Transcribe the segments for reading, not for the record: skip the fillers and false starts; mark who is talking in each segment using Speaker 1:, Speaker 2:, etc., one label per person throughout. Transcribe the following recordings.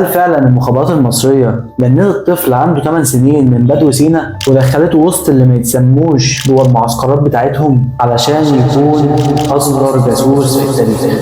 Speaker 1: هل فعلا المخابرات المصرية جندت طفل عنده 8 سنين من بدو سينا ودخلته وسط اللي ما يتسموش جوه المعسكرات بتاعتهم علشان يكون أصغر جاسوس في التاريخ؟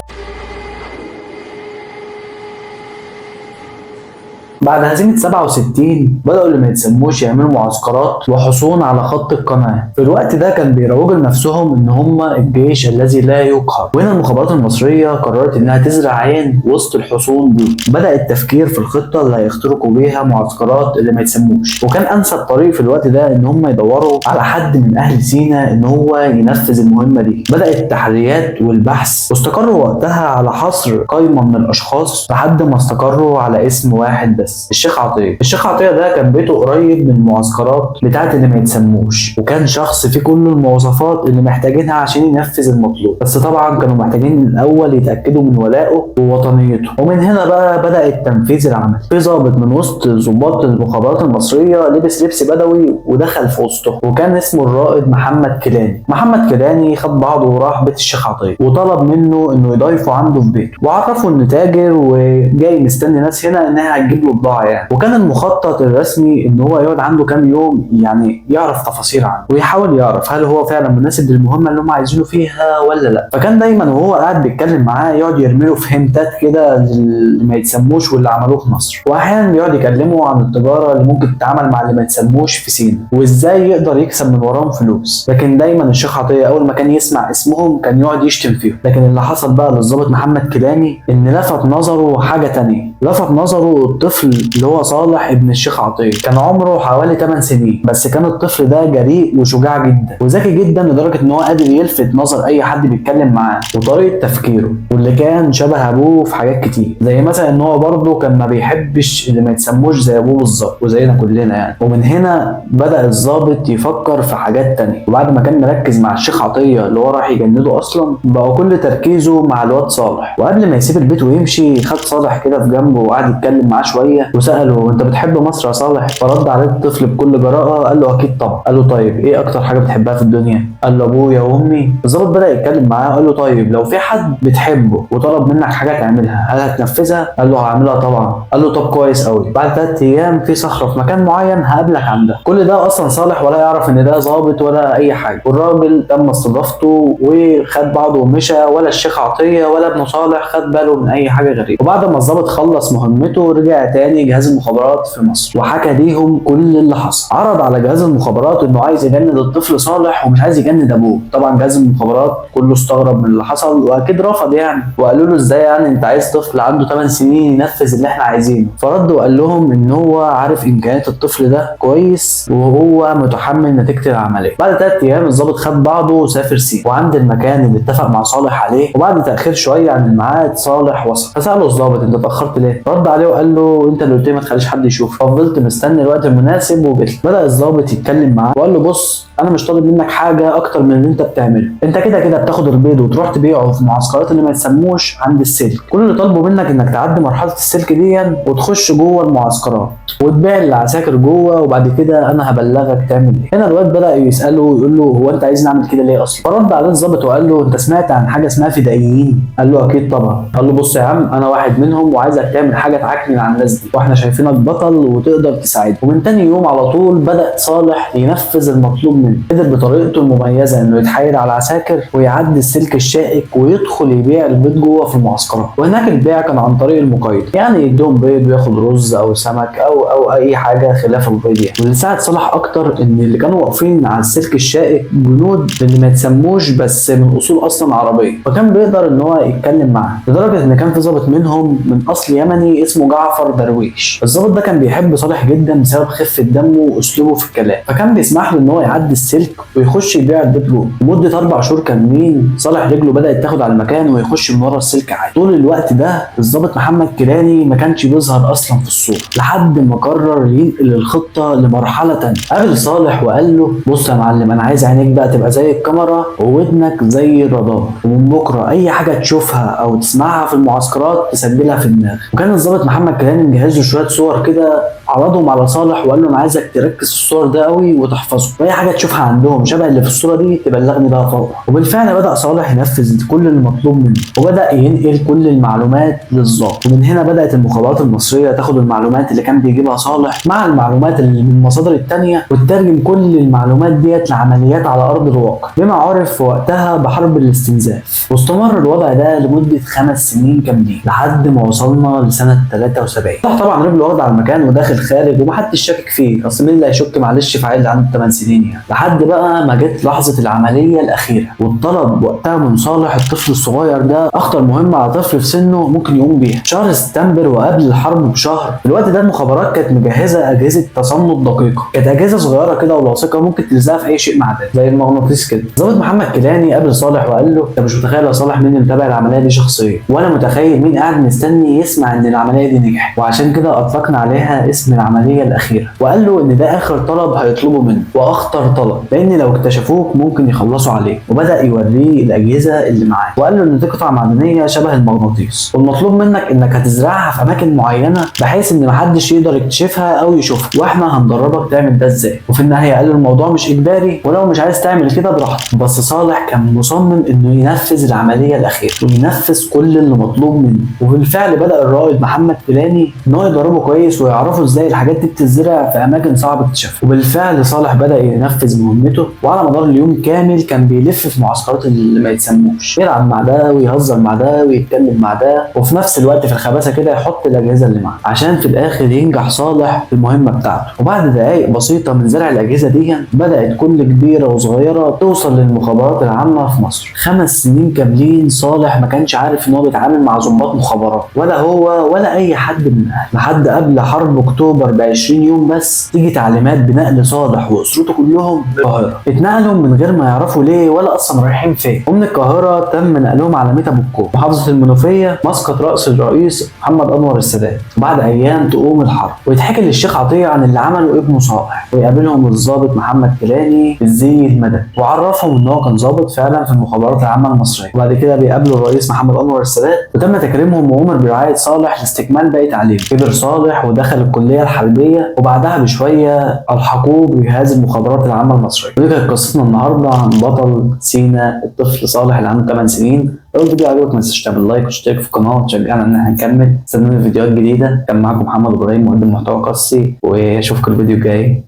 Speaker 1: بعد هزيمة 67 بدأوا اللي ما يتسموش يعملوا معسكرات وحصون على خط القناة. في الوقت ده كان بيروجوا لنفسهم إن هم الجيش الذي لا يقهر، وهنا المخابرات المصرية قررت إنها تزرع عين وسط الحصون دي. بدأ التفكير في الخطة اللي هيخترقوا بيها معسكرات اللي ما يتسموش، وكان أنسب طريق في الوقت ده إن هم يدوروا على حد من أهل سينا إن هو ينفذ المهمة دي. بدأت التحريات والبحث، واستقروا وقتها على حصر قائمة من الأشخاص لحد ما استقروا على اسم واحد بس، الشيخ عطيه. الشيخ عطيه ده كان بيته قريب من المعسكرات بتاعت اللي ما يتسموش، وكان شخص فيه كل المواصفات اللي محتاجينها عشان ينفذ المطلوب، بس طبعا كانوا محتاجين الاول يتاكدوا من ولائه ووطنيته. ومن هنا بقى بدا التنفيذ العملي. في ضابط من وسط ضباط المخابرات المصريه لبس لبس بدوي ودخل في وسطه، وكان اسمه الرائد محمد كيلاني. محمد كيلاني خد بعضه وراح بيت الشيخ عطيه وطلب منه انه يضيفه عنده في بيته، وعرفه ان تاجر وجاي مستني ناس هنا انها هتجيب له بضاعه يعني. وكان المخطط الرسمي ان هو يقعد عنده كام يوم يعني يعرف تفاصيل عنه ويحاول يعرف هل هو فعلا مناسب للمهمه اللي هم عايزينه فيها ولا لا. فكان دايما وهو قاعد بيتكلم معاه يقعد يرمي له فهمتات كده اللي ما يتسموش واللي عملوه في مصر، واحيانا يقعد يكلمه عن التجاره اللي ممكن تتعامل مع اللي ما يتسموش في سينا وازاي يقدر يكسب من وراهم فلوس. لكن دايما الشيخ عطيه اول ما كان يسمع اسمهم كان يقعد يشتم فيهم. لكن اللي حصل بقى للضابط محمد كيلاني ان لفت نظره حاجه تانية. لفت نظره الطفل اللي هو صالح ابن الشيخ عطيه. كان عمره حوالي 8 سنين، بس كان الطفل ده جريء وشجاع جدا وذكي جدا لدرجه ان هو قادر يلفت نظر اي حد بيتكلم معاه، وطريقه تفكيره واللي كان شبه ابوه في حاجات كتير، زي مثلا ان هو برضه كان ما بيحبش اللي ما يتسموش زي ابوه بالظبط وزينا كلنا يعني. ومن هنا بدا الضابط يفكر في حاجات تانية. وبعد ما كان مركز مع الشيخ عطيه اللي هو راح يجنده اصلا، بقى كل تركيزه مع الواد صالح. وقبل ما يسيب البيت ويمشي خد صالح كده في جنبه وقعد يتكلم معاه شويه وساله انت بتحب مصر يا صالح؟ فرد عليه الطفل بكل جراءه قال له اكيد طبعا. قال له طيب ايه اكتر حاجه بتحبها في الدنيا؟ قال له ابويا وامي. الظابط بدا يتكلم معاه قال له طيب لو في حد بتحبه وطلب منك حاجه تعملها هل هتنفذها؟ قال له هعملها طبعا. قال له طب كويس قوي، بعد 3 ايام في صخره في مكان معين هقابلك عندها. كل ده اصلا صالح ولا يعرف ان ده ظابط ولا اي حاجه، والراجل تم استضافته وخد بعضه ومشى، ولا الشيخ عطيه ولا ابن صالح خد باله من اي حاجه غريبه. وبعد ما الظابط خلص مهمته رجع تاني جهاز المخابرات في مصر وحكى ليهم كل اللي حصل. عرض على جهاز المخابرات انه عايز يجند الطفل صالح ومش عايز يجند ابوه. طبعا جهاز المخابرات كله استغرب من اللي حصل واكيد رفض يعني، وقالوا له ازاي يعني انت عايز طفل عنده 8 سنين ينفذ اللي احنا عايزينه؟ فرد وقال لهم ان هو عارف امكانيات الطفل ده كويس وهو متحمل نتيجه العمليه. بعد 3 ايام الضابط خد بعضه وسافر سينا وعند المكان اللي اتفق مع صالح عليه، وبعد تاخير شويه عن الميعاد صالح وصل. فساله الضابط انت اتاخرت ليه؟ رد عليه وقال له انت اللي قلت لي ما تخليش حد يشوف، ففضلت مستني الوقت المناسب وجيت. بدا الضابط يتكلم معاه وقال له بص انا مش طالب منك حاجه اكتر من اللي انت بتعمله، انت كده كده بتاخد البيض وتروح تبيعه في المعسكرات اللي ما يتسموش عند السلك. كل اللي طالبه منك انك تعدي مرحله السلك دي وتخش جوه المعسكرات وتبيع العساكر جوه، وبعد كده انا هبلغك تعمل ايه. هنا الواد بدا يساله ويقول له هو انت عايزني اعمل كده ليه اصلا؟ فرد عليه الضابط وقال له انت سمعت عن حاجه اسمها فدائيين؟ قال له اكيد طبعا. قال له بص يا عم انا واحد منهم وعايزك تعمل حاجه تعكنن عن الناس دي، واحنا شايفينك بطل وتقدر تساعدهم. ومن تاني يوم على طول بدا صالح ينفذ المطلوب منه. قدر بطريقته المميزه انه يتحايل على العساكر ويعدي السلك الشائك ويدخل يبيع البيض جوه في المعسكرات. وهناك البيع كان عن طريق المقايضه، يعني يديهم بيض وياخد رز او سمك او اي حاجه خلاف البيض يعني. واللي ساعد صالح اكتر ان اللي كانوا واقفين على السلك الشائك جنود اللي ما يتسموش بس من اصول اصلا عربيه، فكان بيقدر ان هو يتكلم معاه، لدرجه ان كان في ضابط منهم من اصل يمني اسمه جعفر درويش. الضابط ده كان بيحب صالح جدا بسبب خفه دمه واسلوبه في الكلام، فكان بيسمح له ان هو يعدي السلك ويخش يبيع البيض جوه. لمده 4 شهور كاملين صالح رجله بدات تاخد على المكان ويخش من ورا السلك عادي. طول الوقت ده الضابط محمد كيلاني ما كانش بيظهر اصلا في الصوره لحد ما قرر ينقل الخطه لمرحله تانيه. قابل صالح وقال له بص يا معلم انا عايز عينيك بقى تبقى زي الكاميرا وودنك زي الرادار، ومن بكره اي حاجه تشوفها او تسمعها في المعسكرات تسجلها في دماغك. وكان الضابط محمد كيلاني مجهز له شويه صور كده عرضهم على صالح وقال له انا عايزك تركز في الصور ده قوي وتحفظه، واي حاجه تشوفها عندهم شبه اللي في الصوره دي تبلغني بقى فورا. وبالفعل بدا صالح ينفذ كل المطلوب منه وبدا ينقل كل المعلومات للضابط. ومن هنا بدات المخابرات المصريه تاخد المعلومات اللي كان بيجيبها صالح مع المعلومات اللي من المصادر التانيه وتترجم كل المعلومات ديت لعمليات على ارض الواقع بما عرف في وقتها بحرب الاستنزاف. واستمر الوضع ده لمده 5 سنين كاملين لحد ما وصلنا لسنه 73. طبعا رجله واخد على المكان وداخل خارج ومحدش شاكك فيه، اصل مين اللي هيشك معلش في عيل عنده 8 سنين يعني. لحد بقى ما جت لحظه العمليه الاخيره والطلب وقتها من صالح الطفل الصغير ده اخطر مهمه على طفل في سنه ممكن يقوم بيها. شهر سبتمبر وقبل الحرب بشهر، في الوقت ده المخابرات كانت مجهزه اجهزه تصنت دقيقه، كانت اجهزه صغيره كده ولاصقه ممكن تلزقها في اي شيء معدني زي المغناطيس كده. ضابط محمد كيلاني قابل صالح وقال له انت مش متخيل يا صالح مين اللي متابع العمليه دي شخصيا، ولا متخيل مين قاعد مستني يسمع ان العمليه دي نجحت، وعشان كده اطلقنا عليها اسم العمليه الاخيره. وقال له ان ده اخر طلب هيطلبه منه واخطر طلب، لان لو اكتشفوك ممكن يخلصوا عليه. وبدا يوريه الاجهزه اللي معاه وقال له ان دي قطعه معدنيه شبه المغناطيس والمطلوب منك انك هتزرعها في اماكن معينه بحيث ان محدش يقدر يكتشفها او يشوفها، واحنا هندربك تعمل ده ازاي. وفي النهايه قال له الموضوع مش اجباري ولو مش عايز تعمل كده براحتك. بس صالح كان مصمم انه ينفذ العمليه الاخيره وينفذ كل اللي مطلوب منه. وبالفعل بدا الرائد محمد كيلاني ان هو يدربه كويس ويعرفوا ازاي الحاجات دي بتتزرع في اماكن صعب اكتشافها. وبالفعل صالح بدا ينفذ مهمته، وعلى مدار اليوم كامل كان بيلف في معسكرات اللي ما يتسموش، يلعب مع ده ويهزر مع ده ويتكلم مع ده، وفي نفس الوقت في الخباثه كده يحط الاجهزه اللي معاه عشان في الاخر ينجح صالح في المهمه بتاعته. وبعد دقائق بسيطه من زرع الاجهزه دي بدات كل كبيره وصغيره توصل للمخابرات العامه في مصر. 5 سنين كاملين صالح ما كانش عارف ان هو بيتعامل مع ضباط مخابرات، ولا هو ولا اي حد من اهله، لحد قبل حرب اكتوبر ب 20 يوم بس تيجي تعليمات بنقل صالح واسرته كلهم للقاهره. اتنقلوا من غير ما يعرفوا ليه ولا اصلا رايحين فين. ومن القاهره تم نقلهم على ميتا بوكو محافظه المنوفيه مسقط راس الرئيس محمد انور السادات. وبعد ايام تقوم الحرب ويتحكي للشيخ عطيه عن اللي عمله ابنه صالح، ويقابلهم الضابط محمد كيلاني بالزي المدني وعرفهم ان هو كان ضابط فعلا في المخابرات العامه المصريه. وبعد كده بيقابلوا الرئيس محمد انور السادات وتم تكريمهم وامر برعايه صالح لاستكمال باقي تعليمه. كبر صالح ودخل الكليه الحربيه وبعدها بشويه الحقوه بجهاز المخابرات العامه المصريه. ودي كانت قصتنا النهارده عن بطل سينا الطفل صالح اللي عنده 8 سنين. لو الفيديو عجبك ما تنساش تعمل لايك واشترك في القناه وتشجعنا ان احنا نكمل. استنونا فيديوهات جديده. كان معاكم محمد ابراهيم مقدم محتوى قصصي واشوفكم الفيديو الجاي.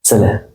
Speaker 1: سلام.